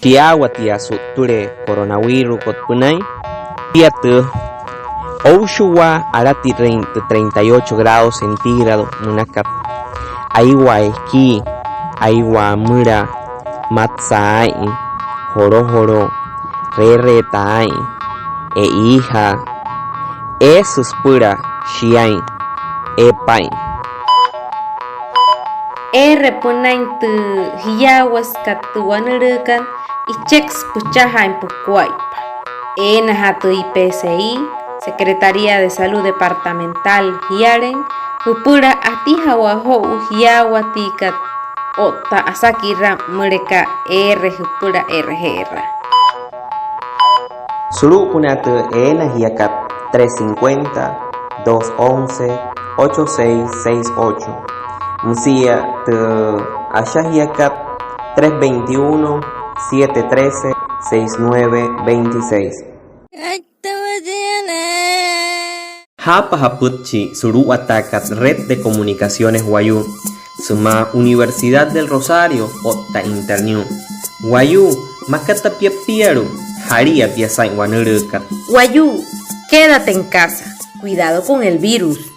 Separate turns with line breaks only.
Tiagua tia suture coronavirus kotpunai tiatu Oushua arati 38 grados centígrados munakap aiwa esqui aiwa mura matsai joro reretai e hija suspura shiai epai
repunain tu hiyawas katuanurukan ichex puchajain pukuaipa nahatu IPCI Secretaría de Salud Departamental hiaren upura atijawa hou hiyawatika ota asakira mureka hupura RGR
Suru punatu hiyakat 350 211 8668 Musia tu Ashahiakat 321 713 6926 Hapa Haputchi Suru Atakat Red de Comunicaciones Guayú Suma Universidad del Rosario Otta Internew Guayú Makata Piapiaru Haria Piasai Wanurukat
Guayú, quédate en casa, cuidado con el virus.